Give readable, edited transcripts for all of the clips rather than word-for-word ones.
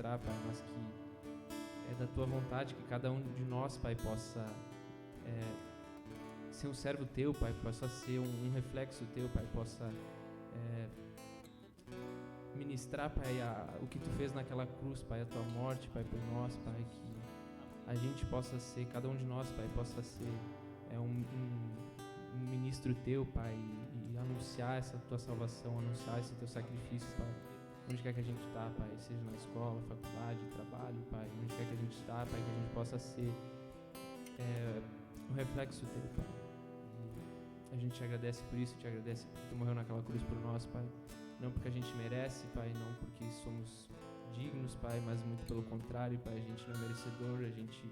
ministrar, Pai, mas que é da Tua vontade que cada um de nós, Pai, possa ser um servo Teu, Pai, possa ser um reflexo Teu, Pai, possa ministrar, Pai, o que Tu fez naquela cruz, Pai, a Tua morte, Pai, por nós, Pai, que a gente possa ser, cada um de nós, Pai, possa ser um ministro Teu, Pai, e anunciar essa Tua salvação, anunciar esse Teu sacrifício, Pai, onde quer que a gente está, Pai, seja na escola, faculdade, trabalho, Pai, onde quer que a gente está, Pai, que a gente possa ser um reflexo Teu, Pai. A gente te agradece por isso, te agradece porque Tu morreu naquela cruz por nós, Pai. Não porque a gente merece, Pai, não porque somos dignos, Pai, mas muito pelo contrário, Pai. A gente não é merecedor, a gente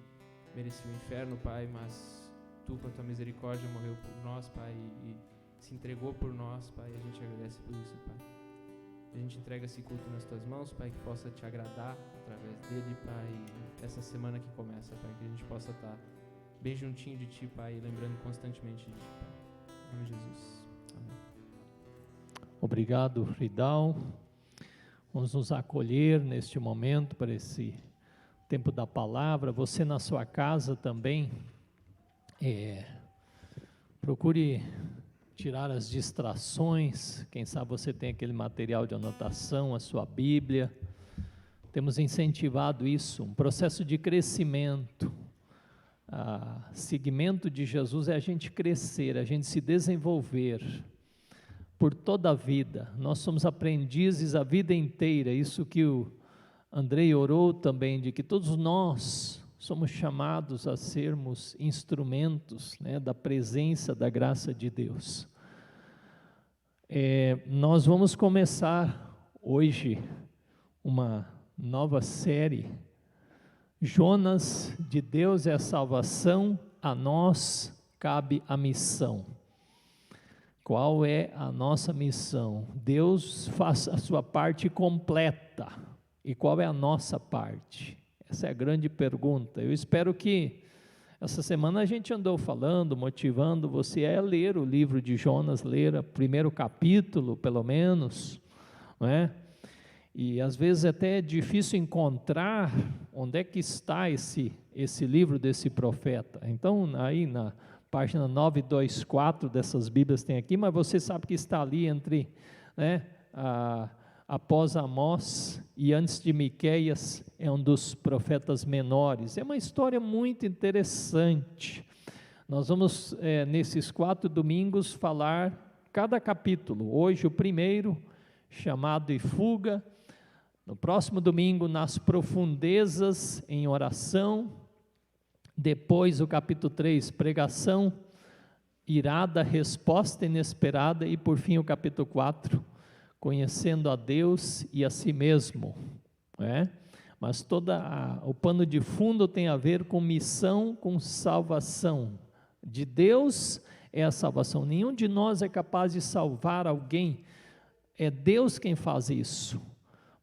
merecia o inferno, Pai, mas Tu, com a Tua misericórdia, morreu por nós, Pai, e se entregou por nós, Pai. A gente agradece por isso, Pai. A gente entrega esse culto nas Tuas mãos, Pai, que possa Te agradar através dele, Pai, e essa semana que começa, Pai, que a gente possa estar bem juntinho de Ti, Pai, e lembrando constantemente de Ti, Pai. Em nome de Jesus. Amém. Obrigado, Ridal. Vamos nos acolher neste momento para esse tempo da palavra. Você na sua casa também, procure tirar as distrações. Quem sabe você tem aquele material de anotação, a sua Bíblia. Temos incentivado isso, um processo de crescimento. Seguimento de Jesus é a gente crescer, a gente se desenvolver por toda a vida. Nós somos aprendizes a vida inteira, isso que o Andrei orou também, de que todos nós somos chamados a sermos instrumentos, né, da presença, da graça de Deus. Nós vamos começar hoje uma nova série, Jonas, de Deus é a salvação, a nós cabe a missão. Qual é a nossa missão? Deus faz a sua parte completa. E qual é a nossa parte? Essa é a grande pergunta. Eu espero que essa semana a gente andou falando, motivando você a ler o livro de Jonas, ler o primeiro capítulo, pelo menos, não é? E às vezes até é difícil encontrar onde é que está esse livro desse profeta. Então, aí na página 924 dessas Bíblias tem aqui, mas você sabe que está ali entre, né, após Amós e antes de Miqueias, é um dos profetas menores. É uma história muito interessante. Nós vamos, nesses 4 domingos, falar cada capítulo. Hoje o primeiro, chamado E Fuga. No próximo domingo, nas profundezas em oração. Depois o capítulo 3, pregação irada, resposta inesperada. E por fim o capítulo 4, conhecendo a Deus e a si mesmo. Mas o pano de fundo tem a ver com missão, com salvação. De Deus é a salvação. Nenhum de nós é capaz de salvar alguém. É Deus quem faz isso.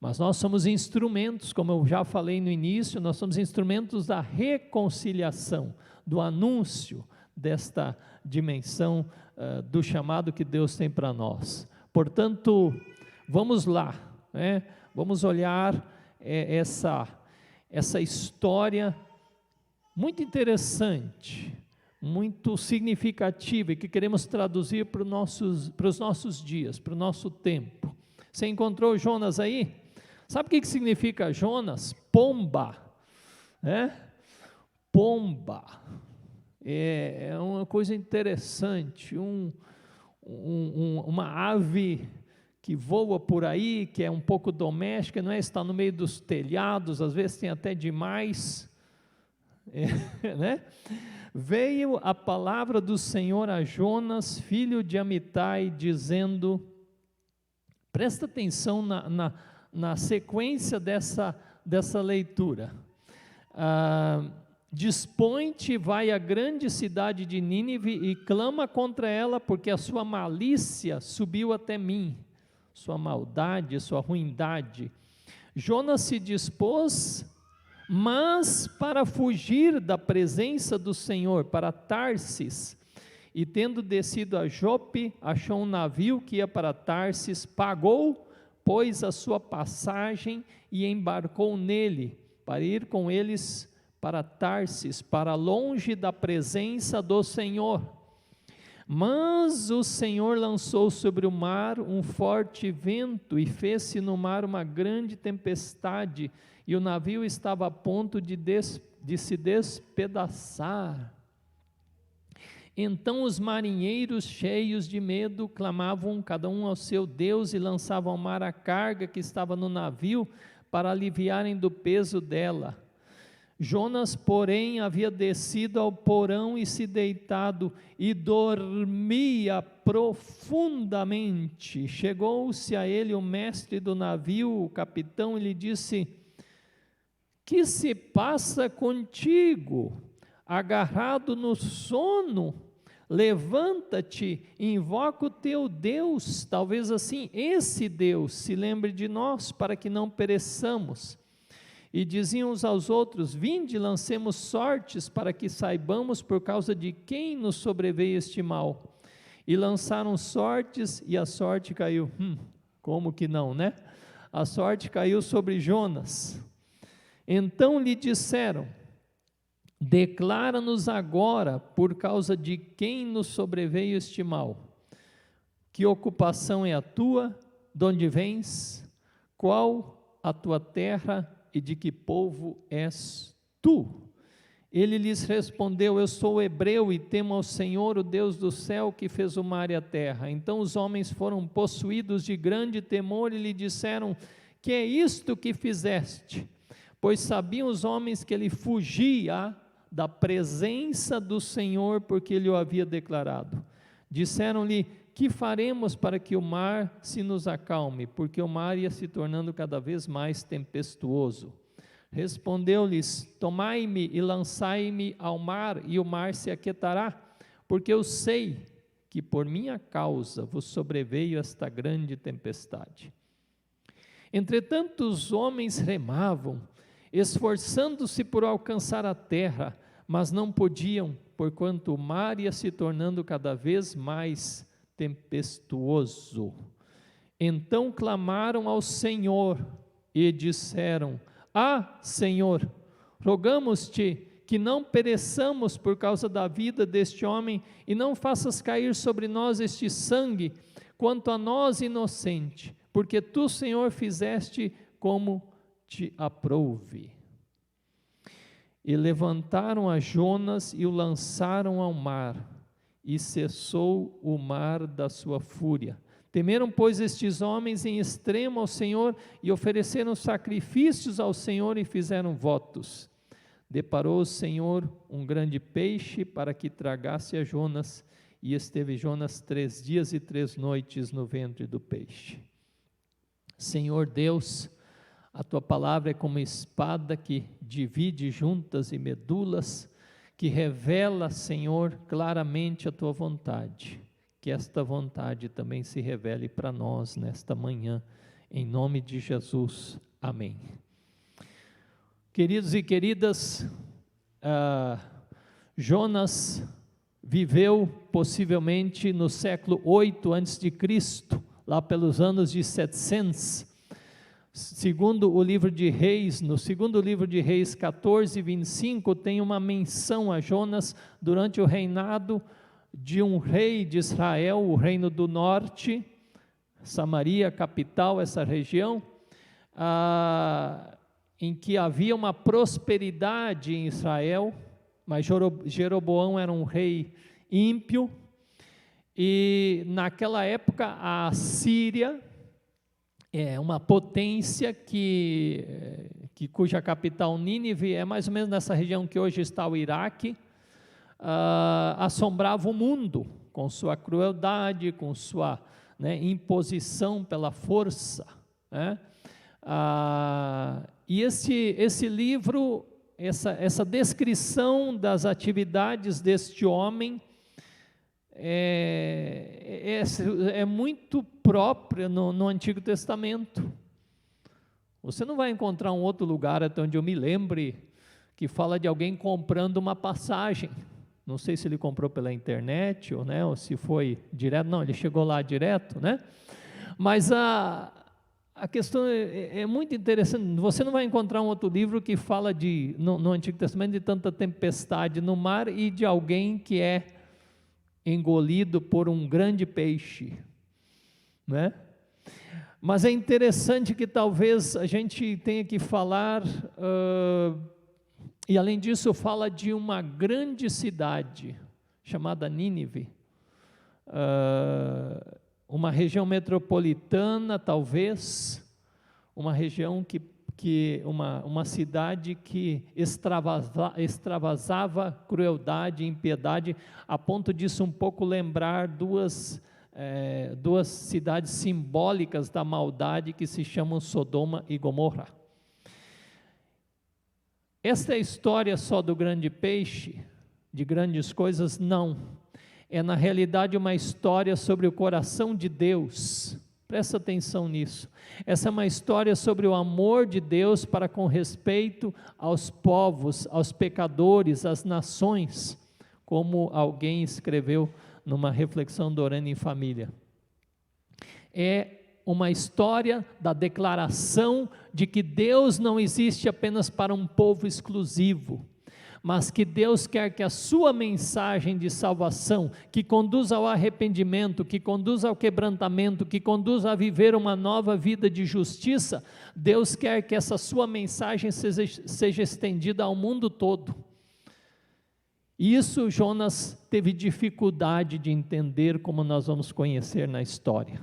Mas nós somos instrumentos, como eu já falei no início, nós somos instrumentos da reconciliação, do anúncio desta dimensão do chamado que Deus tem para nós. Portanto, vamos lá, vamos olhar essa história muito interessante, muito significativa e que queremos traduzir para os nossos dias, para o nosso tempo. Você encontrou Jonas aí? Sabe o que significa Jonas? Pomba, pomba, é uma coisa interessante, uma ave que voa por aí, que é um pouco doméstica, não é? Está no meio dos telhados, às vezes tem até demais, né? Veio a palavra do Senhor a Jonas, filho de Amitai, dizendo, presta atenção na sequência dessa leitura, dispõe-te, vai à grande cidade de Nínive e clama contra ela, porque a sua malícia subiu até mim, sua maldade, sua ruindade. Jonas se dispôs, mas para fugir da presença do Senhor, para Tarsis, e tendo descido a Jope, achou um navio que ia para Tarsis, pagou pôs a sua passagem e embarcou nele, para ir com eles para Tarsis, para longe da presença do Senhor. Mas o Senhor lançou sobre o mar um forte vento e fez-se no mar uma grande tempestade, e o navio estava a ponto de se despedaçar. Então os marinheiros, cheios de medo, clamavam cada um ao seu Deus e lançavam ao mar a carga que estava no navio para aliviarem do peso dela. Jonas, porém, havia descido ao porão e se deitado e dormia profundamente. Chegou-se a ele o mestre do navio, o capitão, e lhe disse: que se passa contigo? Agarrado no sono, levanta-te, invoca o teu Deus, talvez assim esse Deus se lembre de nós, para que não pereçamos. E diziam uns aos outros: vinde, lancemos sortes, para que saibamos por causa de quem nos sobreveio este mal. E lançaram sortes, e a sorte caiu. Como que não, né? A sorte caiu sobre Jonas. Então lhe disseram: declara-nos agora por causa de quem nos sobreveio este mal. Que ocupação é a tua? De onde vens? Qual a tua terra? E de que povo és tu? Ele lhes respondeu: eu sou hebreu e temo ao Senhor, o Deus do céu, que fez o mar e a terra. Então os homens foram possuídos de grande temor e lhe disseram: que é isto que fizeste? Pois sabiam os homens que ele fugia da presença do Senhor, porque ele o havia declarado. Disseram-lhe: que faremos para que o mar se nos acalme? Porque o mar ia se tornando cada vez mais tempestuoso. Respondeu-lhes: tomai-me e lançai-me ao mar, e o mar se aquietará, porque eu sei que por minha causa vos sobreveio esta grande tempestade. Entretanto os homens remavam, esforçando-se por alcançar a terra, mas não podiam, porquanto o mar ia se tornando cada vez mais tempestuoso. Então clamaram ao Senhor e disseram: Senhor, rogamos-te que não pereçamos por causa da vida deste homem, e não faças cair sobre nós este sangue, quanto a nós inocente, porque tu, Senhor, fizeste como te aprouve. E levantaram a Jonas e o lançaram ao mar, e cessou o mar da sua fúria. Temeram, pois, estes homens em extremo ao Senhor, e ofereceram sacrifícios ao Senhor e fizeram votos. Deparou o Senhor um grande peixe para que tragasse a Jonas, e esteve Jonas 3 dias e 3 noites no ventre do peixe. Senhor Deus, a tua palavra é como espada que divide juntas e medulas, que revela, Senhor, claramente a tua vontade. Que esta vontade também se revele para nós nesta manhã, em nome de Jesus. Amém. Queridos e queridas, Jonas viveu possivelmente no século 8 a.C., lá pelos anos de 700. Segundo o livro de Reis, no segundo livro de Reis 14, 25, tem uma menção a Jonas durante o reinado de um rei de Israel, o reino do norte, Samaria, capital, essa região, em que havia uma prosperidade em Israel, mas Jeroboão era um rei ímpio, e naquela época a Síria é uma potência cuja capital Nínive é mais ou menos nessa região que hoje está o Iraque, assombrava o mundo com sua crueldade, com sua imposição pela força, né? E esse livro, essa descrição das atividades deste homem é muito própria no Antigo Testamento. Você não vai encontrar um outro lugar, até onde eu me lembre, que fala de alguém comprando uma passagem. Não sei se ele comprou pela internet ou se foi direto. Não, ele chegou lá direto, né? Mas a questão é muito interessante. Você não vai encontrar um outro livro que fala no Antigo Testamento de tanta tempestade no mar e de alguém que é engolido por um grande peixe, né? Mas é interessante que talvez a gente tenha que falar, e além disso fala de uma grande cidade chamada Nínive, uma região metropolitana talvez, uma região uma cidade que extravasava crueldade e impiedade, a ponto disso um pouco lembrar duas cidades simbólicas da maldade que se chamam Sodoma e Gomorra. Esta é a história só do grande peixe, de grandes coisas? Não. É na realidade uma história sobre o coração de Deus. Presta atenção nisso. Essa é uma história sobre o amor de Deus para com respeito aos povos, aos pecadores, às nações, como alguém escreveu numa reflexão do Orando em Família. É uma história da declaração de que Deus não existe apenas para um povo exclusivo, mas que Deus quer que a sua mensagem de salvação, que conduz ao arrependimento, que conduz ao quebrantamento, que conduz a viver uma nova vida de justiça, Deus quer que essa sua mensagem seja estendida ao mundo todo. Isso Jonas teve dificuldade de entender, como nós vamos conhecer na história.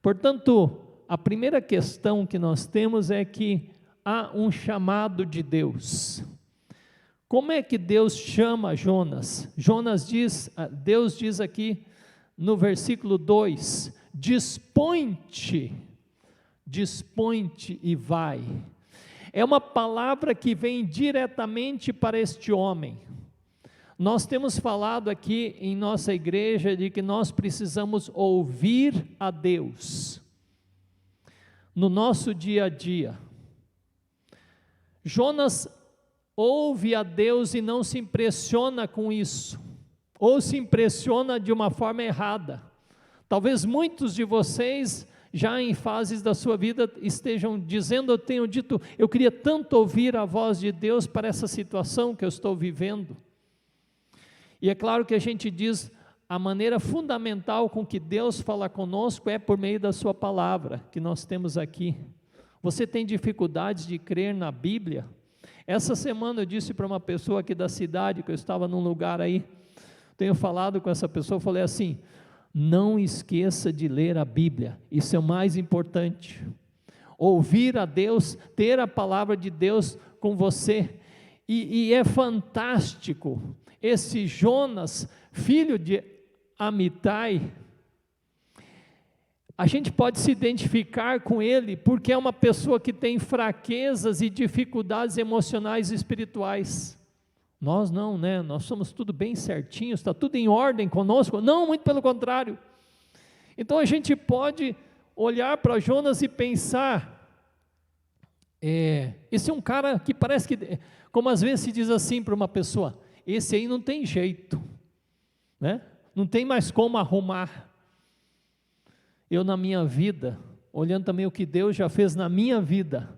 Portanto, a primeira questão que nós temos é que há um chamado de Deus. Como é que Deus chama Jonas? Deus diz aqui no versículo 2, dispõe-te e vai. É uma palavra que vem diretamente para este homem. Nós temos falado aqui em nossa igreja de que nós precisamos ouvir a Deus no nosso dia a dia. Jonas ouve a Deus e não se impressiona com isso, ou se impressiona de uma forma errada. Talvez muitos de vocês já em fases da sua vida estejam dizendo, eu tenho dito, eu queria tanto ouvir a voz de Deus para essa situação que eu estou vivendo. E é claro que a gente diz, a maneira fundamental com que Deus fala conosco é por meio da sua palavra, que nós temos aqui. Você tem dificuldades de crer na Bíblia? Essa semana eu disse para uma pessoa aqui da cidade, que eu estava num lugar aí, tenho falado com essa pessoa, falei assim, não esqueça de ler a Bíblia, isso é o mais importante. Ouvir a Deus, ter a palavra de Deus com você, e é fantástico. Esse Jonas, filho de Amitai, a gente pode se identificar com ele, porque é uma pessoa que tem fraquezas e dificuldades emocionais e espirituais. Nós não, né? Nós somos tudo bem certinho, está tudo em ordem conosco. Não, muito pelo contrário. Então a gente pode olhar para Jonas e pensar, esse é um cara que parece que, como às vezes se diz assim para uma pessoa, esse aí não tem jeito, né? Não tem mais como arrumar. Eu na minha vida, olhando também o que Deus já fez na minha vida,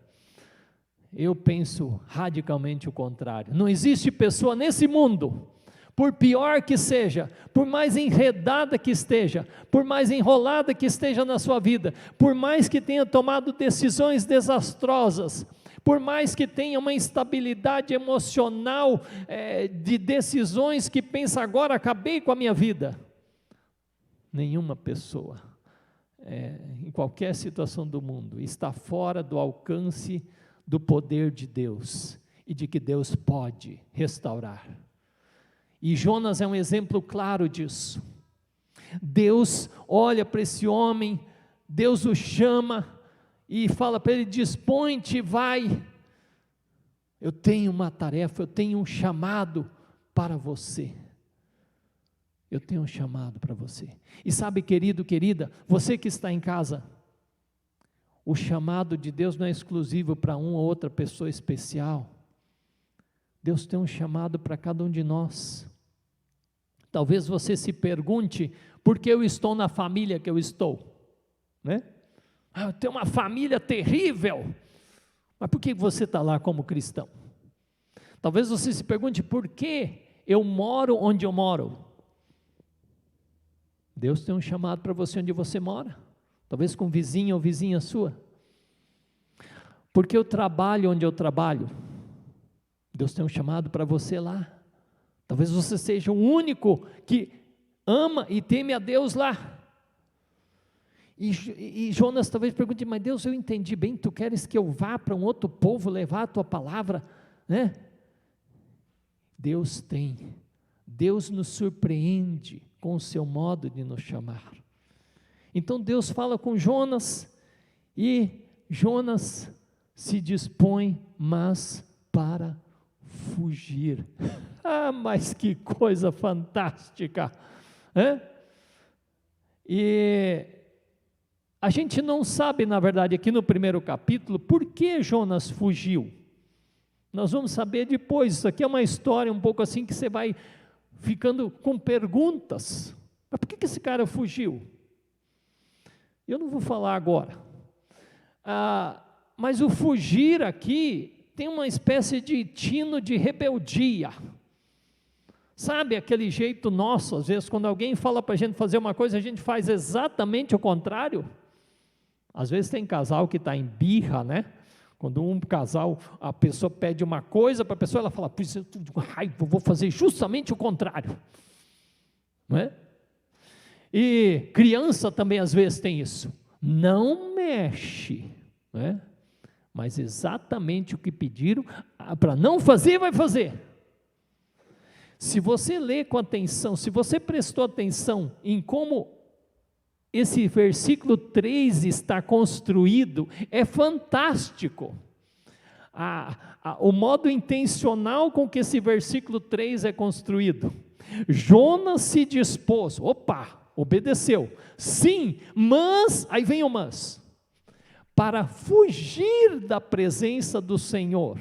eu penso radicalmente o contrário. Não existe pessoa nesse mundo, por pior que seja, por mais enredada que esteja, por mais enrolada que esteja na sua vida, por mais que tenha tomado decisões desastrosas, por mais que tenha uma instabilidade emocional de decisões que pensa, agora acabei com a minha vida. Nenhuma pessoa, em qualquer situação do mundo, está fora do alcance do poder de Deus e de que Deus pode restaurar. E Jonas é um exemplo claro disso. Deus olha para esse homem, Deus o chama e fala para ele, dispõe-te e vai, eu tenho uma tarefa, eu tenho um chamado para você, eu tenho um chamado para você. E sabe, querido, querida, você que está em casa, o chamado de Deus não é exclusivo para uma ou outra pessoa especial, Deus tem um chamado para cada um de nós. Talvez você se pergunte, por que eu estou na família que eu estou, né? Eu tenho uma família terrível. Mas por que você está lá como cristão? Talvez você se pergunte, por que eu moro onde eu moro? Deus tem um chamado para você onde você mora. Talvez com vizinho ou vizinha sua. Porque eu trabalho onde eu trabalho. Deus tem um chamado para você lá. Talvez você seja o único que ama e teme a Deus lá. E Jonas talvez pergunte, mas Deus, eu entendi bem, tu queres que eu vá para um outro povo levar a tua palavra, né? Deus nos surpreende com o seu modo de nos chamar. Então Deus fala com Jonas, e Jonas se dispõe, mas para fugir. Mas que coisa fantástica, né? E a gente não sabe, na verdade, aqui no primeiro capítulo, por que Jonas fugiu. Nós vamos saber depois. Isso aqui é uma história um pouco assim que você vai ficando com perguntas. Mas por que esse cara fugiu? Eu não vou falar agora. Mas o fugir aqui tem uma espécie de tino de rebeldia. Sabe aquele jeito nosso, às vezes, quando alguém fala para a gente fazer uma coisa, a gente faz exatamente o contrário? Às vezes tem casal que está em birra, né? Quando um casal, a pessoa pede uma coisa para a pessoa, ela fala, pois eu estou com raiva, vou fazer justamente o contrário. Não é? E criança também às vezes tem isso. Não mexe, não é? Mas exatamente o que pediram, para não fazer, vai fazer. Se você lê com atenção, se você prestou atenção em como esse versículo 3 está construído, é fantástico. O modo intencional com que esse versículo 3 é construído. Jonas se dispôs, obedeceu, sim, mas, aí vem o mas, para fugir da presença do Senhor,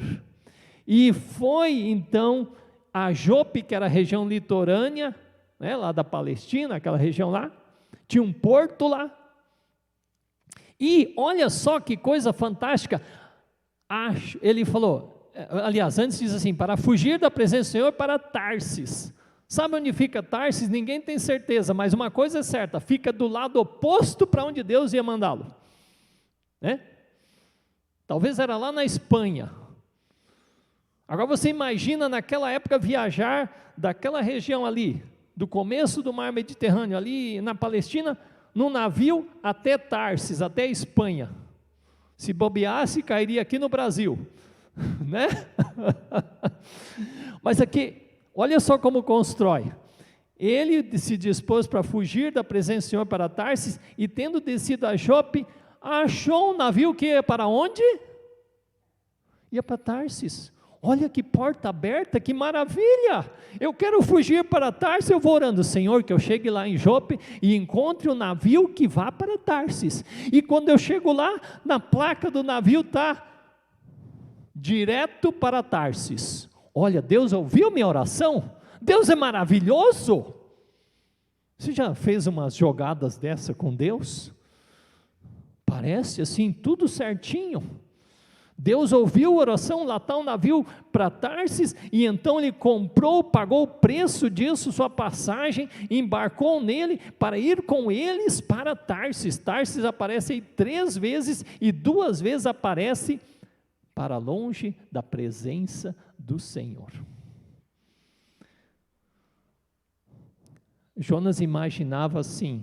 e foi então a Jope, que era a região litorânea, né, lá da Palestina, aquela região lá, tinha um porto lá, e olha só que coisa fantástica, ele falou, aliás, antes diz assim, para fugir da presença do Senhor, para Tarsis. Sabe onde fica Tarsis? Ninguém tem certeza, mas uma coisa é certa, fica do lado oposto para onde Deus ia mandá-lo, né? Talvez era lá na Espanha. Agora você imagina naquela época viajar daquela região ali, do começo do mar Mediterrâneo, ali na Palestina, num navio até Tarsis, até Espanha. Se bobeasse, cairia aqui no Brasil, né? Mas aqui, olha só como constrói. Ele se dispôs para fugir da presença do Senhor para Tarsis, e tendo descido a Jope, achou um navio que ia para onde? Ia para Tarsis. Olha que porta aberta, que maravilha, eu quero fugir para Tarsis, eu vou orando, Senhor, que eu chegue lá em Jope e encontre o navio que vá para Tarsis, e quando eu chego lá, na placa do navio está, direto para Tarsis. Olha, Deus ouviu minha oração, Deus é maravilhoso. Você já fez umas jogadas dessa com Deus? Parece assim, tudo certinho. Deus ouviu a oração, lá está um navio para Tarsis, e então ele comprou, pagou o preço disso, sua passagem, embarcou nele, para ir com eles para Tarsis. Tarsis aparece aí 3 vezes, e 2 vezes aparece para longe da presença do Senhor. Jonas imaginava assim,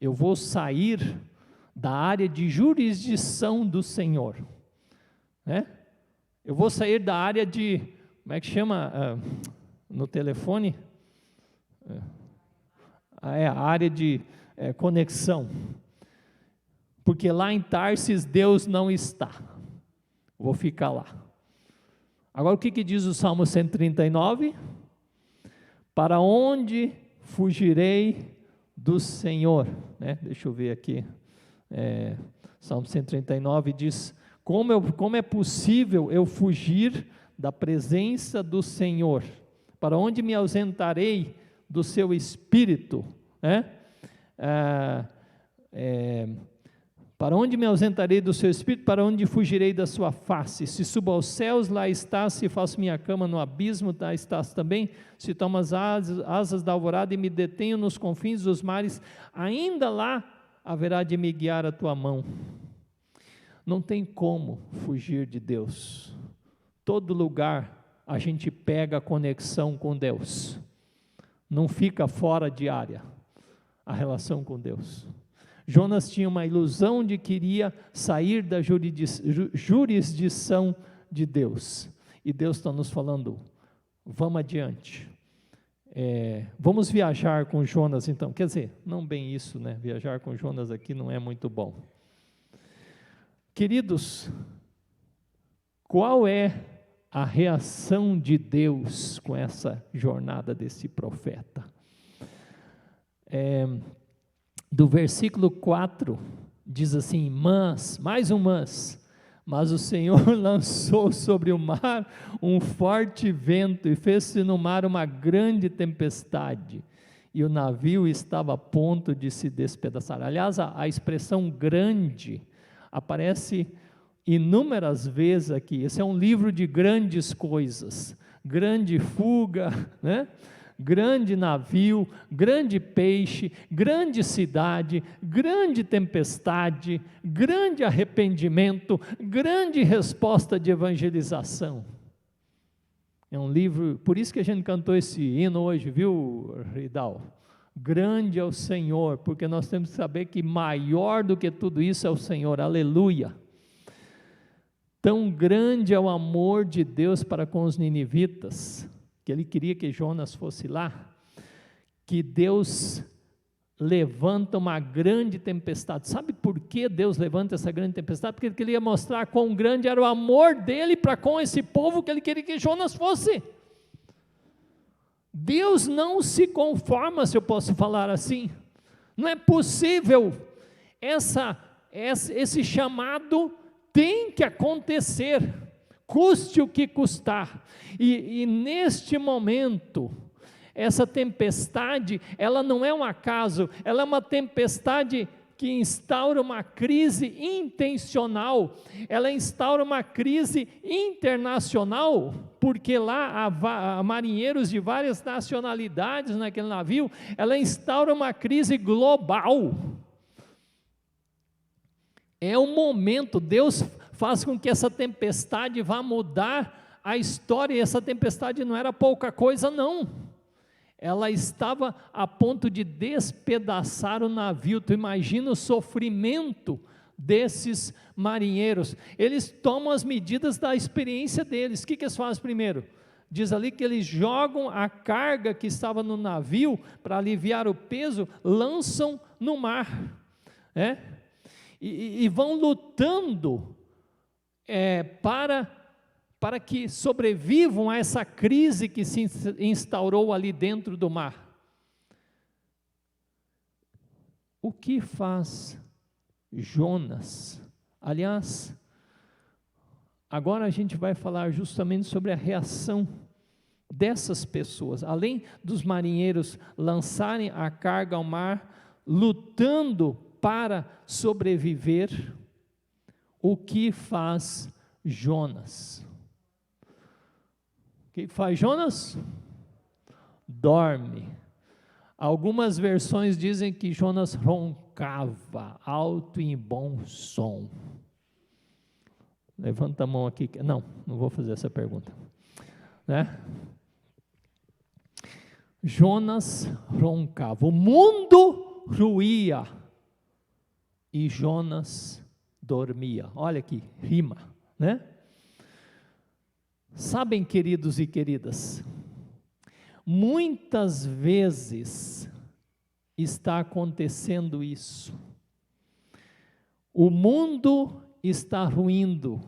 eu vou sair da área de jurisdição do Senhor, né? Eu vou sair da área de, como é que chama no telefone? A área de conexão, porque lá em Tarsis Deus não está, vou ficar lá. Agora o que diz o Salmo 139? Para onde fugirei do Senhor, né? Deixa eu ver aqui, Salmo 139 diz, como é possível eu fugir da presença do Senhor? Para onde me ausentarei do seu Espírito? Para onde me ausentarei do seu espírito? Para onde fugirei da sua face? Se subo aos céus, lá estás. Se faço minha cama no abismo, lá estás também. Se tomo as asas da alvorada e me detenho nos confins dos mares, ainda lá haverá de me guiar a tua mão. Não tem como fugir de Deus. Todo lugar a gente pega a conexão com Deus. Não fica fora de área a relação com Deus. Jonas tinha uma ilusão de que iria sair da jurisdição de Deus. E Deus está nos falando, vamos adiante. Vamos viajar com Jonas então. Quer dizer, não bem isso, né? Viajar com Jonas aqui não é muito bom. Queridos, qual é a reação de Deus com essa jornada desse profeta? Do versículo 4, diz assim, mais um mas o Senhor lançou sobre o mar um forte vento e fez-se no mar uma grande tempestade, e o navio estava a ponto de se despedaçar. Aliás, a expressão grande aparece inúmeras vezes aqui. Esse é um livro de grandes coisas, grande fuga, né? Grande navio, grande peixe, grande cidade, grande tempestade, grande arrependimento, grande resposta de evangelização. É um livro, por isso que a gente cantou esse hino hoje, viu, Ridal? Grande é o Senhor, porque nós temos que saber que maior do que tudo isso é o Senhor, aleluia. Tão grande é o amor de Deus para com os ninivitas, que ele queria que Jonas fosse lá, que Deus levanta uma grande tempestade. Sabe por que Deus levanta essa grande tempestade? Porque ele queria mostrar quão grande era o amor dele para com esse povo que ele queria que Jonas fosse. Deus não se conforma, se eu posso falar assim. Não é possível. Esse chamado tem que acontecer, custe o que custar. E neste momento, essa tempestade, ela não é um acaso, ela é uma tempestade que instaura uma crise intencional, ela instaura uma crise internacional, porque lá há marinheiros de várias nacionalidades naquele navio, ela instaura uma crise global. É o momento, Deus faz com que essa tempestade vá mudar a história, e essa tempestade não era pouca coisa não, ela estava a ponto de despedaçar o navio. Tu imagina o sofrimento desses marinheiros. Eles tomam as medidas da experiência deles. O que eles fazem primeiro? Diz ali que eles jogam a carga que estava no navio, para aliviar o peso, lançam no mar, e vão lutando para que sobrevivam a essa crise que se instaurou ali dentro do mar. O que faz Jonas? Aliás, agora a gente vai falar justamente sobre a reação dessas pessoas. Além dos marinheiros lançarem a carga ao mar, lutando para sobreviver, o que faz Jonas? O que faz Jonas? Dorme. Algumas versões dizem que Jonas roncava, alto e em bom som. Levanta a mão aqui. Não vou fazer essa pergunta. Jonas roncava. O mundo ruía e Jonas dormia. Olha aqui, rima, Sabem, queridos e queridas, muitas vezes está acontecendo isso. O mundo está ruindo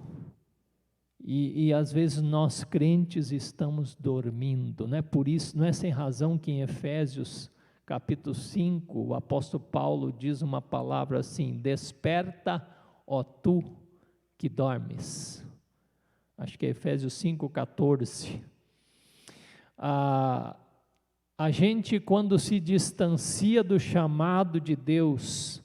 e às vezes nós crentes estamos dormindo, Por isso, não é sem razão que em Efésios capítulo 5, o apóstolo Paulo diz uma palavra assim: desperta, ó tu que dormes. Acho que é Efésios 5,14. A gente, quando se distancia do chamado de Deus,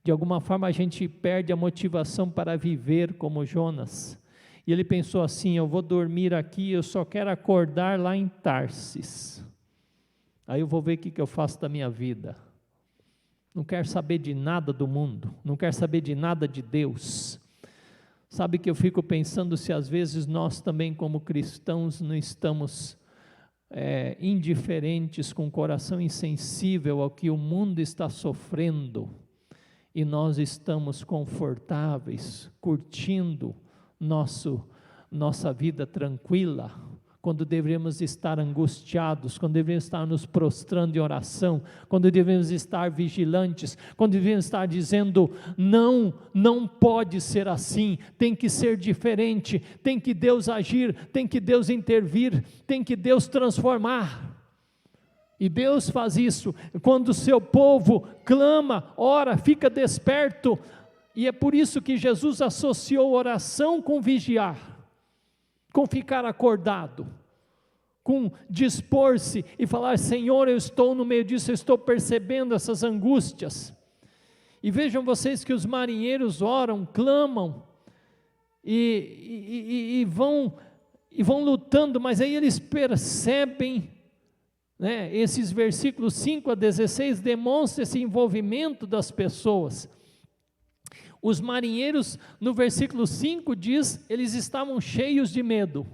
De alguma forma a gente perde a motivação para viver como Jonas. E ele pensou assim: eu vou dormir aqui, eu só quero acordar lá em Tarsis. Aí eu vou ver o que eu faço da minha vida. Não quero saber de nada do mundo, não quero saber de nada de Deus. Sabe que eu fico pensando se às vezes nós também como cristãos não estamos indiferentes, com o coração insensível ao que o mundo está sofrendo, e nós estamos confortáveis, curtindo nossa vida tranquila, quando devemos estar angustiados, quando devemos estar nos prostrando em oração, quando devemos estar vigilantes, quando devemos estar dizendo: não pode ser assim, tem que ser diferente, tem que Deus agir, tem que Deus intervir, tem que Deus transformar. E Deus faz isso, quando o seu povo clama, ora, fica desperto, e é por isso que Jesus associou oração com vigiar, com ficar acordado, com dispor-se e falar: Senhor, eu estou no meio disso, eu estou percebendo essas angústias. E vejam vocês que os marinheiros oram, clamam, e vão lutando, mas aí eles percebem, esses versículos 5 a 16 demonstram esse envolvimento das pessoas. Os marinheiros, no versículo 5 diz, eles estavam cheios de medo.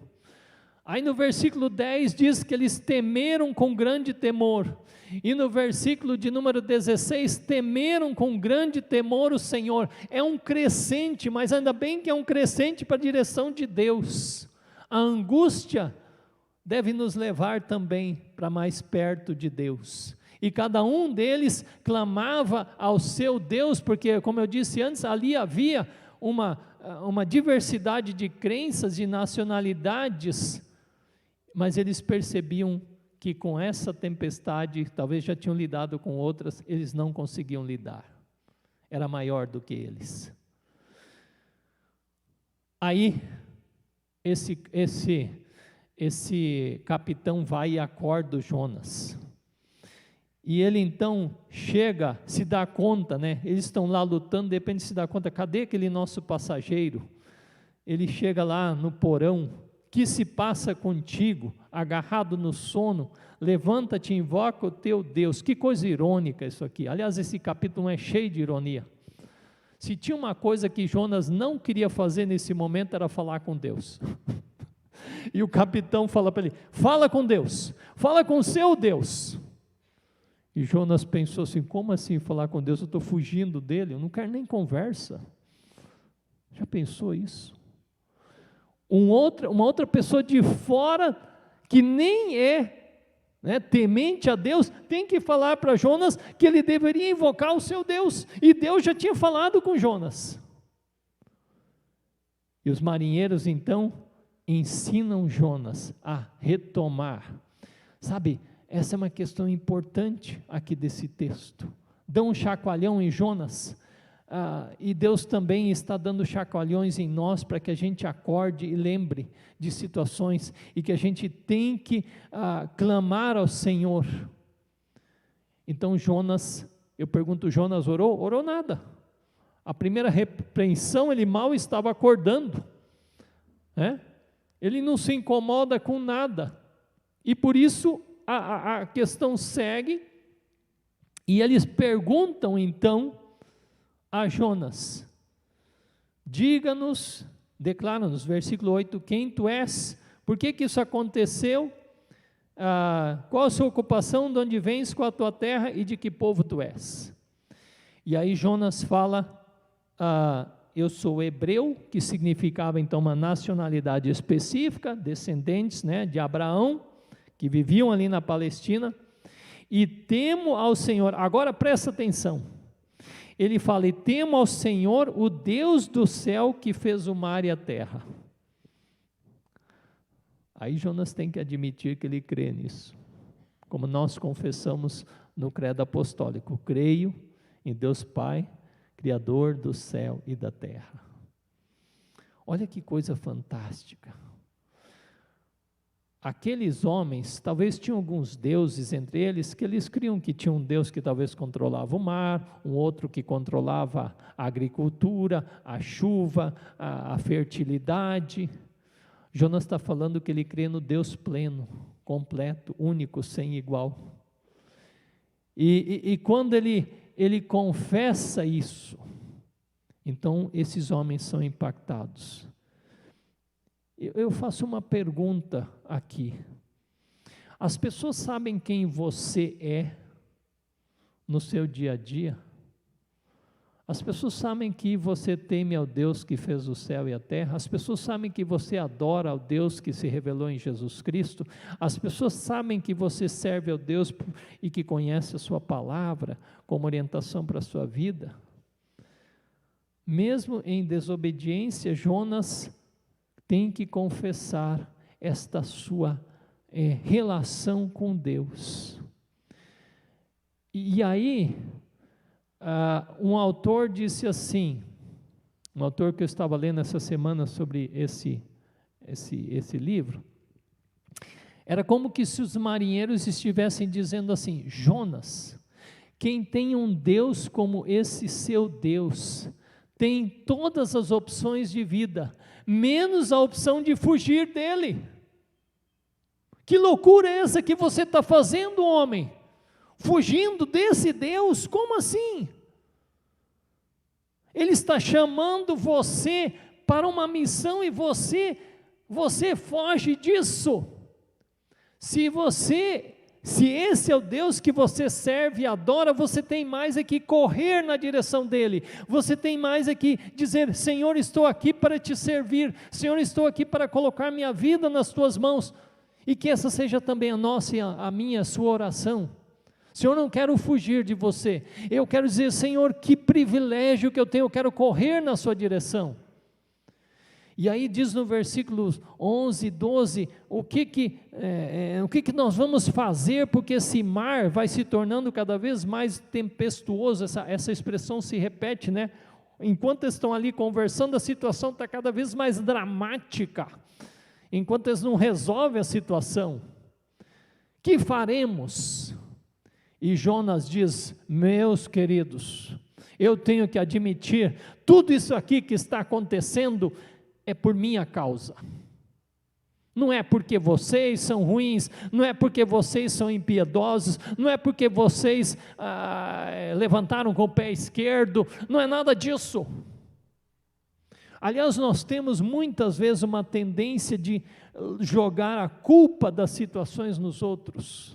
Aí no versículo 10 diz que eles temeram com grande temor. E no versículo de número 16, temeram com grande temor o Senhor. É um crescente, mas ainda bem que é um crescente para a direção de Deus. A angústia deve nos levar também para mais perto de Deus. E cada um deles clamava ao seu Deus, porque, como eu disse antes, ali havia uma diversidade de crenças, de nacionalidades, mas eles percebiam que com essa tempestade, talvez já tinham lidado com outras, eles não conseguiam lidar, era maior do que eles. Aí, esse capitão vai e acorda o Jonas. E ele então chega, se dá conta, eles estão lá lutando, de repente se dá conta: cadê aquele nosso passageiro? Ele chega lá no porão: que se passa contigo, agarrado no sono? Levanta-te e invoca o teu Deus. Que coisa irônica isso aqui. Aliás, esse capítulo é cheio de ironia. Se tinha uma coisa que Jonas não queria fazer nesse momento, era falar com Deus. E o capitão fala para ele: fala com Deus, fala com o seu Deus. E Jonas pensou assim: como assim falar com Deus? Eu estou fugindo dele, eu não quero nem conversa. Já pensou isso? Uma outra pessoa de fora, que nem é temente a Deus, tem que falar para Jonas que ele deveria invocar o seu Deus, e Deus já tinha falado com Jonas. E os marinheiros então ensinam Jonas a retomar. Sabe, essa é uma questão importante aqui desse texto. Dão um chacoalhão em Jonas, e Deus também está dando chacoalhões em nós, para que a gente acorde e lembre de situações, e que a gente tem que clamar ao Senhor. Então Jonas, eu pergunto, Jonas orou? Orou nada. A primeira repreensão, ele mal estava acordando, ele não se incomoda com nada, e por isso a questão segue, e eles perguntam então a Jonas: diga-nos, declara-nos, versículo 8, quem tu és, por que isso aconteceu, qual a sua ocupação, de onde vens, qual a tua terra e de que povo tu és? E aí Jonas fala: eu sou hebreu, que significava então uma nacionalidade específica, descendentes de Abraão, que viviam ali na Palestina, e temo ao Senhor. Agora presta atenção, ele fala: e temo ao Senhor, o Deus do céu, que fez o mar e a terra. Aí Jonas tem que admitir que ele crê nisso, como nós confessamos no credo apostólico: creio em Deus Pai, Criador do céu e da terra. Olha que coisa fantástica. aqueles homens, talvez tinham alguns deuses entre eles, que eles criam que tinha um Deus que talvez controlava o mar, um outro que controlava a agricultura, a chuva, a fertilidade. Jonas está falando que ele crê no Deus pleno, completo, único, sem igual. E quando ele confessa isso, então esses homens são impactados. Eu faço uma pergunta aqui. As pessoas sabem quem você é no seu dia a dia? As pessoas sabem que você teme ao Deus que fez o céu e a terra? As pessoas sabem que você adora ao Deus que se revelou em Jesus Cristo? As pessoas sabem que você serve ao Deus e que conhece a sua palavra como orientação para a sua vida? Mesmo em desobediência, Jonas tem que confessar esta sua relação com Deus. E aí, um autor disse assim, um autor que eu estava lendo essa semana sobre esse livro, era como que se os marinheiros estivessem dizendo assim: Jonas, quem tem um Deus como esse seu Deus, tem todas as opções de vida, menos a opção de fugir dele. Que loucura é essa que você está fazendo, homem? Fugindo desse Deus? Como assim? Ele está chamando você para uma missão e você foge disso. Se esse é o Deus que você serve e adora, você tem mais é que correr na direção dele, você tem mais é que dizer: Senhor, estou aqui para te servir, Senhor, estou aqui para colocar minha vida nas tuas mãos, e que essa seja também a nossa e a minha, a sua oração. Senhor, não quero fugir de você, eu quero dizer: Senhor, que privilégio que eu tenho, eu quero correr na sua direção. E aí diz no versículo 11, 12, o que nós vamos fazer, porque esse mar vai se tornando cada vez mais tempestuoso, essa expressão se repete, né? Enquanto eles estão ali conversando, a situação está cada vez mais dramática, enquanto eles não resolvem a situação. Que faremos? E Jonas diz: meus queridos, eu tenho que admitir, tudo isso aqui que está acontecendo é por minha causa. Não é porque vocês são ruins, não é porque vocês são impiedosos, não é porque vocês levantaram com o pé esquerdo, não é nada disso. Aliás, nós temos muitas vezes uma tendência de jogar a culpa das situações nos outros.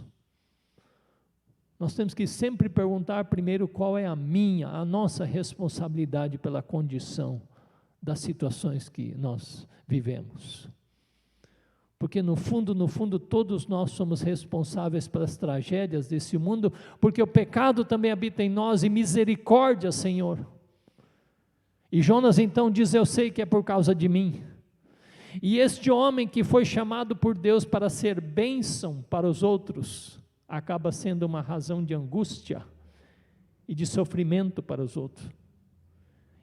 Nós temos que sempre perguntar primeiro qual é a nossa responsabilidade pela condição das situações que nós vivemos. Porque no fundo, todos nós somos responsáveis pelas tragédias desse mundo, porque o pecado também habita em nós, e misericórdia, Senhor. E Jonas então diz: eu sei que é por causa de mim. E este homem que foi chamado por Deus para ser bênção para os outros, acaba sendo uma razão de angústia e de sofrimento para os outros.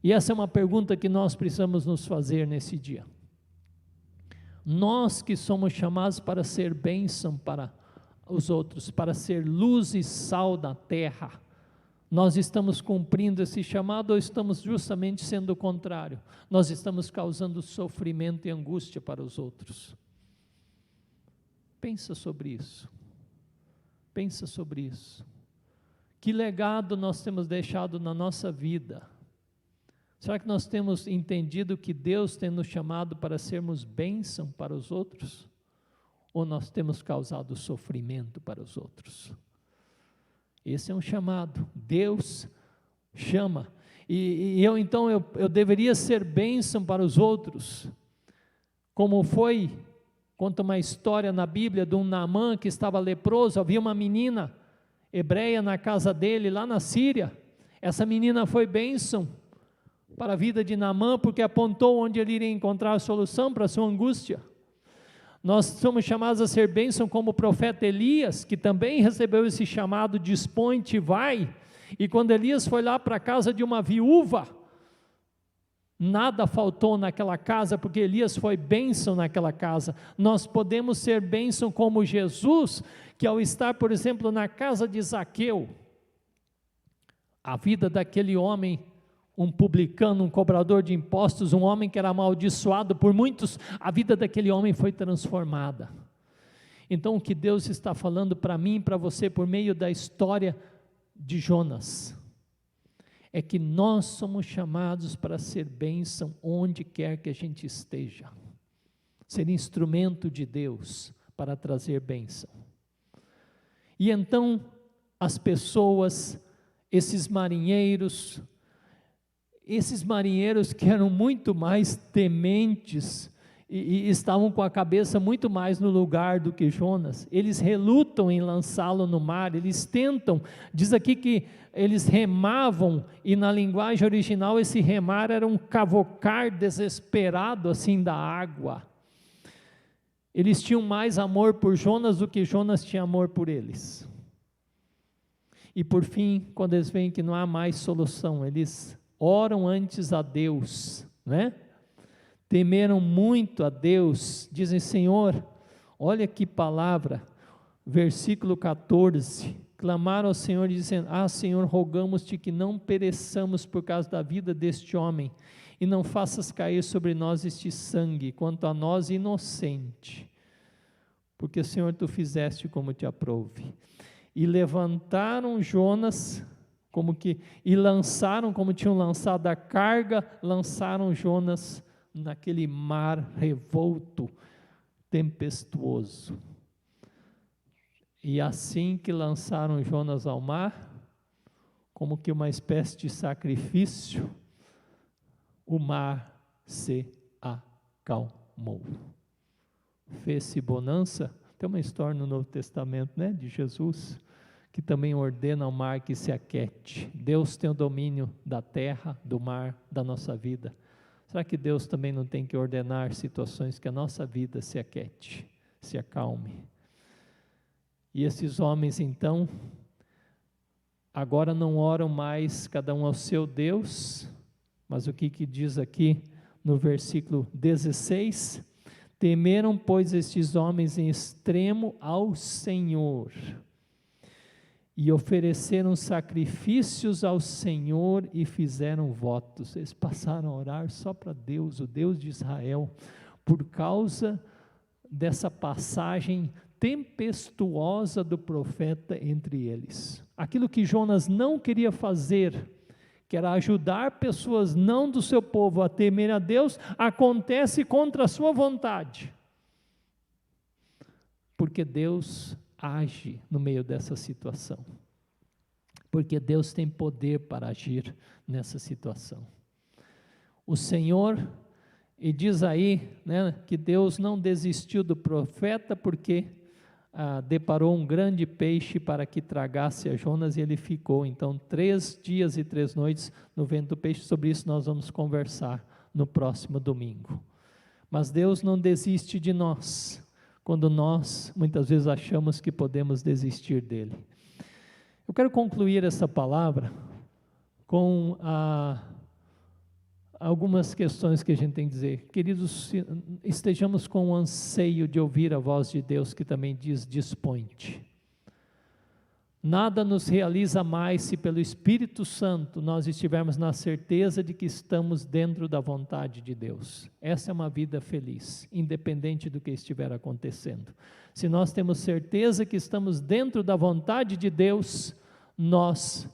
E essa é uma pergunta que nós precisamos nos fazer nesse dia. Nós que somos chamados para ser bênção para os outros, para ser luz e sal da terra, nós estamos cumprindo esse chamado ou estamos justamente sendo o contrário? Nós estamos causando sofrimento e angústia para os outros. Pensa sobre isso. Pensa sobre isso. Que legado nós temos deixado na nossa vida? Será que nós temos entendido que Deus tem nos chamado para sermos bênção para os outros? Ou nós temos causado sofrimento para os outros? Esse é um chamado. Deus chama. E eu deveria ser bênção para os outros. Como foi, conta uma história na Bíblia de um Naamã que estava leproso. Havia uma menina hebreia na casa dele, lá na Síria. Essa menina foi bênção para a vida de Naamã, porque apontou onde ele iria encontrar a solução para a sua angústia. Nós somos chamados a ser bênção como o profeta Elias, que também recebeu esse chamado: dispõe-te e vai. E quando Elias foi lá para a casa de uma viúva, nada faltou naquela casa, porque Elias foi bênção naquela casa. Nós podemos ser bênção como Jesus, que ao estar, por exemplo, na casa de Zaqueu, a vida daquele homem, um publicano, um cobrador de impostos, um homem que era amaldiçoado por muitos, a vida daquele homem foi transformada. Então o que Deus está falando para mim e para você, por meio da história de Jonas, é que nós somos chamados para ser bênção onde quer que a gente esteja, ser instrumento de Deus para trazer bênção. E então as pessoas, esses marinheiros que eram muito mais tementes e estavam com a cabeça muito mais no lugar do que Jonas, eles relutam em lançá-lo no mar, eles tentam, diz aqui que eles remavam, e na linguagem original esse remar era um cavocar desesperado assim da água. Eles tinham mais amor por Jonas do que Jonas tinha amor por eles. E por fim, quando eles veem que não há mais solução, eles oram antes a Deus, né? Temeram muito a Deus, dizem: Senhor, olha que palavra, versículo 14, clamaram ao Senhor dizendo: Senhor, rogamos-te que não pereçamos por causa da vida deste homem, e não faças cair sobre nós este sangue, quanto a nós inocente, porque Senhor, tu fizeste como te aprouve. E levantaram Jonas, e lançaram, como tinham lançado a carga, lançaram Jonas naquele mar revolto, tempestuoso. E assim que lançaram Jonas ao mar, como que uma espécie de sacrifício, o mar se acalmou. Fez-se bonança. Tem uma história no Novo Testamento, né, de Jesus, que também ordena ao mar que se aquete. Deus tem o domínio da terra, do mar, da nossa vida. Será que Deus também não tem que ordenar situações que a nossa vida se aquete, se acalme? E esses homens então, agora não oram mais cada um ao seu Deus, mas o que diz aqui no versículo 16? Temeram, pois, estes homens em extremo ao Senhor, e ofereceram sacrifícios ao Senhor e fizeram votos. Eles passaram a orar só para Deus, o Deus de Israel, por causa dessa passagem tempestuosa do profeta entre eles. Aquilo que Jonas não queria fazer, que era ajudar pessoas não do seu povo a temer a Deus, acontece contra a sua vontade, porque Deus age no meio dessa situação, porque Deus tem poder para agir nessa situação. O Senhor, e diz aí, né, que Deus não desistiu do profeta, porque deparou um grande peixe para que tragasse a Jonas, e ele ficou então 3 dias e 3 noites no ventre do peixe. Sobre isso nós vamos conversar no próximo domingo. Mas Deus não desiste de nós, quando nós muitas vezes achamos que podemos desistir dele. Eu quero concluir essa palavra com algumas questões que a gente tem que dizer. Queridos, estejamos com o anseio de ouvir a voz de Deus, que também diz: dispõe-te. Nada nos realiza mais se pelo Espírito Santo nós estivermos na certeza de que estamos dentro da vontade de Deus. Essa é uma vida feliz, independente do que estiver acontecendo. Se nós temos certeza que estamos dentro da vontade de Deus, nós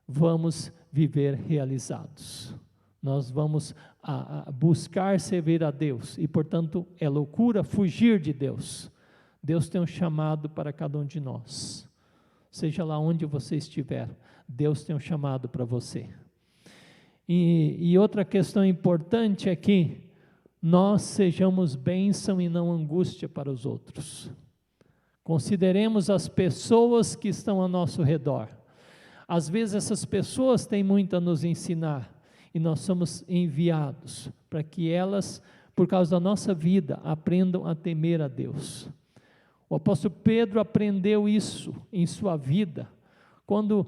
vamos viver realizados. Nós vamos buscar servir a Deus, e portanto é loucura fugir de Deus. Deus tem um chamado para cada um de nós. Seja lá onde você estiver, Deus tem um chamado para você. E outra questão importante é que nós sejamos bênção e não angústia para os outros. Consideremos as pessoas que estão ao nosso redor. Às vezes essas pessoas têm muito a nos ensinar, e nós somos enviados para que elas, por causa da nossa vida, aprendam a temer a Deus. O apóstolo Pedro aprendeu isso em sua vida, quando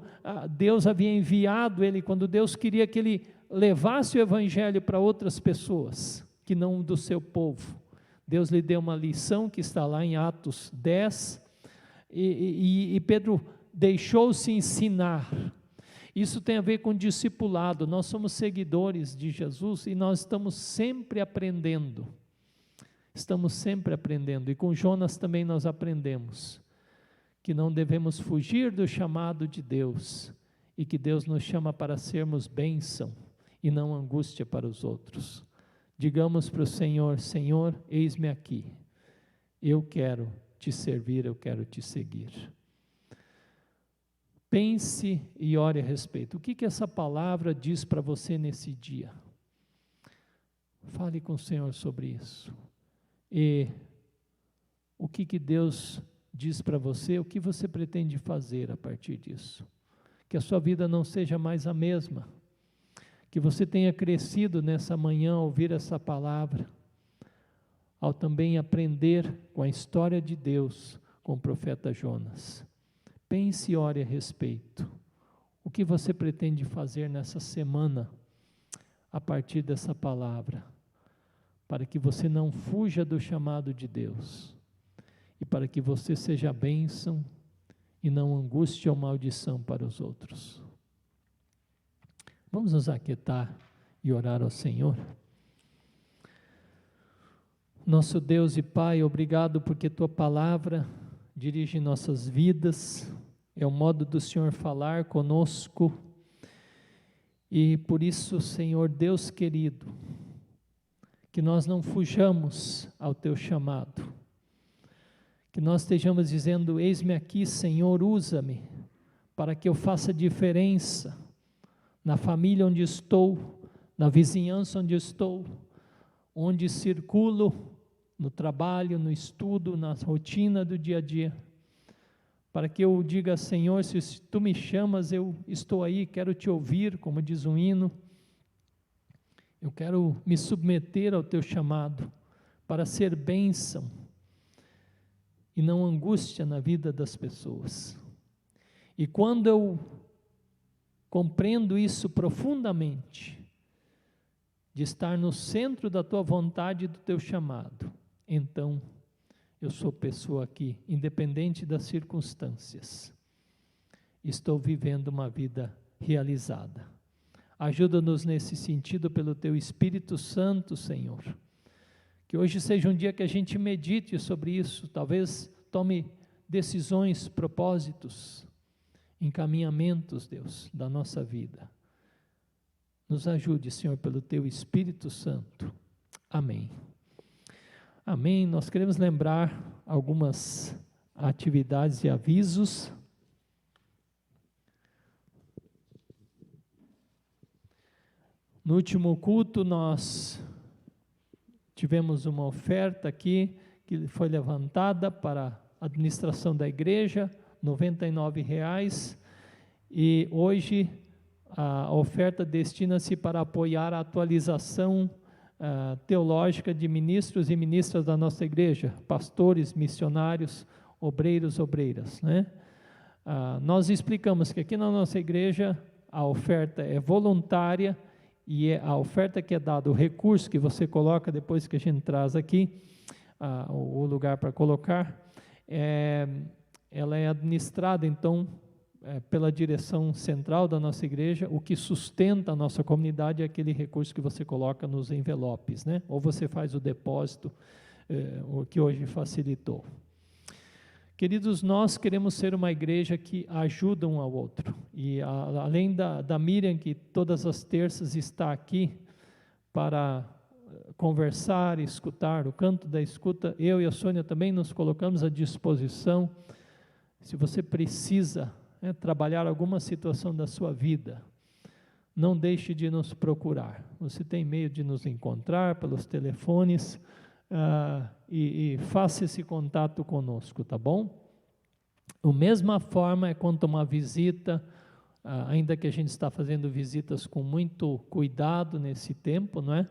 Deus havia enviado ele, quando Deus queria que ele levasse o evangelho para outras pessoas, que não do seu povo. Deus lhe deu uma lição que está lá em Atos 10, e Pedro deixou-se ensinar. Isso tem a ver com discipulado. Nós somos seguidores de Jesus e nós estamos sempre aprendendo. Estamos sempre aprendendo. E com Jonas também nós aprendemos que não devemos fugir do chamado de Deus e que Deus nos chama para sermos bênção e não angústia para os outros. Digamos para o Senhor: Senhor, eis-me aqui. Eu quero te servir, eu quero te seguir. Pense e ore a respeito. O que essa palavra diz para você nesse dia? Fale com o Senhor sobre isso. E o que Deus diz para você, o que você pretende fazer a partir disso? Que a sua vida não seja mais a mesma. Que você tenha crescido nessa manhã ao ouvir essa palavra, ao também aprender com a história de Deus com o profeta Jonas. Pense e ore a respeito. O que você pretende fazer nessa semana, a partir dessa palavra, para que você não fuja do chamado de Deus, e para que você seja bênção, e não angústia ou maldição para os outros. Vamos nos aquietar e orar ao Senhor. Nosso Deus e Pai, obrigado porque Tua palavra dirige nossas vidas, é o modo do Senhor falar conosco, e por isso, Senhor Deus querido, que nós não fujamos ao Teu chamado, que nós estejamos dizendo: eis-me aqui, Senhor, usa-me, para que eu faça diferença, na família onde estou, na vizinhança onde estou, onde circulo, no trabalho, no estudo, na rotina do dia a dia, para que eu diga: Senhor, se Tu me chamas, eu estou aí, quero Te ouvir, como diz um hino, eu quero me submeter ao Teu chamado, para ser bênção, e não angústia na vida das pessoas. E quando eu compreendo isso profundamente, de estar no centro da Tua vontade e do Teu chamado, então eu sou pessoa aqui, independente das circunstâncias, estou vivendo uma vida realizada. Ajuda-nos nesse sentido pelo Teu Espírito Santo, Senhor, que hoje seja um dia que a gente medite sobre isso, talvez tome decisões, propósitos, encaminhamentos, Deus, da nossa vida. Nos ajude, Senhor, pelo Teu Espírito Santo. Amém. Amém. Nós queremos lembrar algumas atividades e avisos. No último culto nós tivemos uma oferta aqui, que foi levantada para a administração da igreja, R$ 99,00, e hoje a oferta destina-se para apoiar a atualização teológica de ministros e ministras da nossa igreja, pastores, missionários, obreiros, obreiras, né? Nós explicamos que aqui na nossa igreja a oferta é voluntária, e a oferta que é dada, o recurso que você coloca depois que a gente traz aqui, o lugar para colocar, ela é administrada então pela direção central da nossa igreja. O que sustenta a nossa comunidade é aquele recurso que você coloca nos envelopes, né? Ou você faz o depósito, o que hoje facilitou. Queridos, nós queremos ser uma igreja que ajuda um ao outro, e além da Miriam, que todas as terças está aqui para conversar, escutar, o canto da escuta, eu e a Sônia também nos colocamos à disposição. Se você precisa trabalhar alguma situação da sua vida, não deixe de nos procurar. Você tem meio de nos encontrar pelos telefones, e faça esse contato conosco, tá bom? Da mesma forma é quanto a uma visita, ainda que a gente está fazendo visitas com muito cuidado nesse tempo, não é?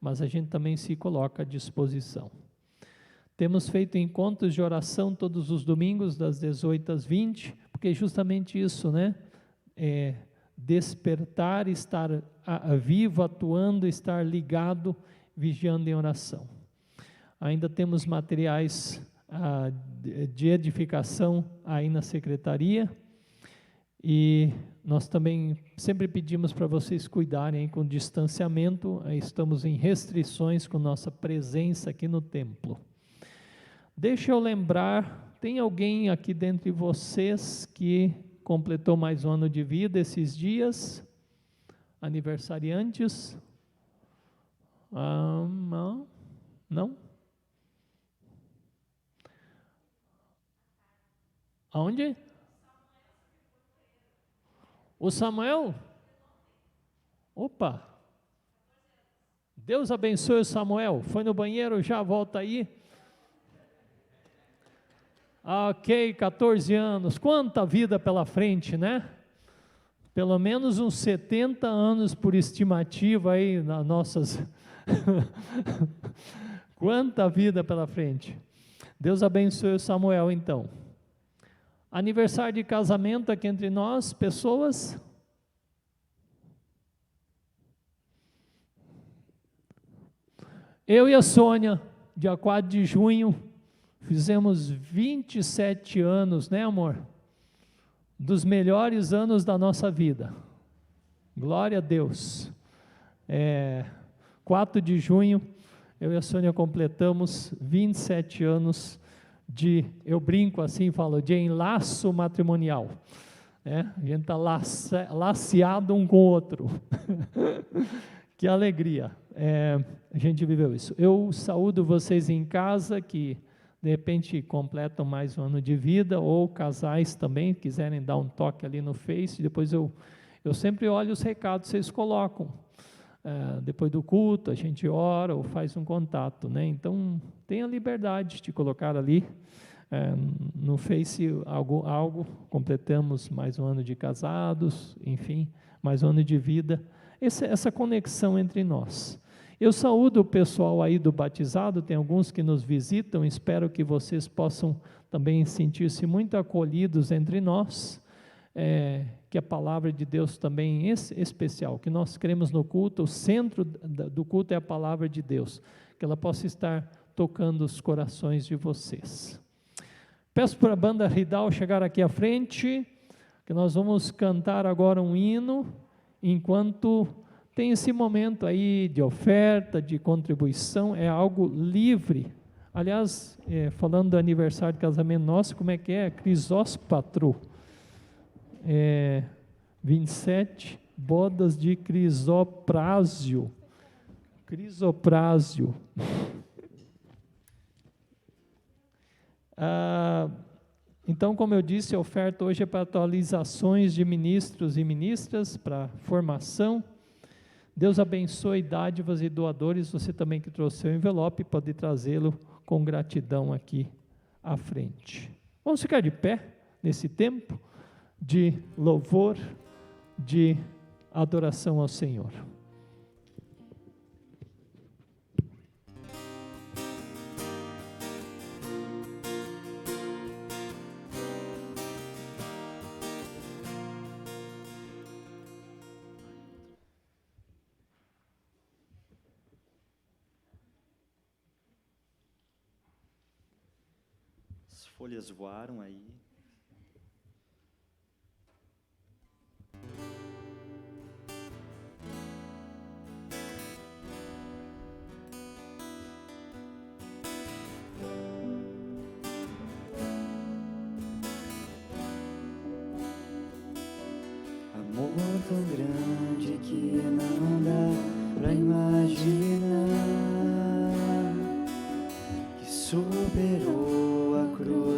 Mas a gente também se coloca à disposição. Temos feito encontros de oração todos os domingos, das 18 às 20, porque é justamente isso, né? despertar, estar vivo, atuando, estar ligado, vigiando em oração. Ainda temos materiais de edificação aí na secretaria, e nós também sempre pedimos para vocês cuidarem com distanciamento, estamos em restrições com nossa presença aqui no templo. Deixa eu lembrar, tem alguém aqui dentre vocês que completou mais um ano de vida esses dias? Aniversariantes? Não? Não? Aonde? O Samuel? Opa! Deus abençoe o Samuel. Foi no banheiro, já volta aí. Ok, 14 anos. Quanta vida pela frente, né? Pelo menos uns 70 anos por estimativa aí nas nossas. Quanta vida pela frente. Deus abençoe o Samuel, então. Aniversário de casamento aqui entre nós, pessoas? Eu e a Sônia, dia 4 de junho, fizemos 27 anos, né, amor? Dos melhores anos da nossa vida. Glória a Deus. 4 de junho, eu e a Sônia completamos 27 anos eu brinco assim, falo, de enlaço matrimonial. A gente está laceado um com o outro. Que alegria. A gente viveu isso. Eu saúdo vocês em casa que de repente completam mais um ano de vida, ou casais também, quiserem dar um toque ali no Face, depois eu sempre olho os recados que vocês colocam. Depois do culto, a gente ora ou faz um contato, né? Então, tenha liberdade de colocar ali no Face algo, completamos mais um ano de casados, enfim, mais um ano de vida, essa conexão entre nós. Eu saúdo o pessoal aí do batizado, tem alguns que nos visitam, espero que vocês possam também sentir-se muito acolhidos entre nós, que a palavra de Deus também é especial, que nós cremos no culto, o centro do culto é a palavra de Deus, que ela possa estar tocando os corações de vocês. Peço para a banda Ridal chegar aqui à frente, que nós vamos cantar agora um hino, enquanto tem esse momento aí de oferta, de contribuição, é algo livre. Aliás, falando do aniversário de casamento nosso, como é que é? Crisóspatro. 27 bodas de Crisoprazio. Então, como eu disse, a oferta hoje é para atualizações de ministros e ministras, para formação. Deus abençoe dádivas e doadores. Você também que trouxe seu envelope, pode trazê-lo com gratidão aqui à frente. Vamos ficar de pé nesse tempo de louvor, de adoração ao Senhor. As folhas voaram aí. Amor tão grande que não dá pra imaginar, que superou a cruz.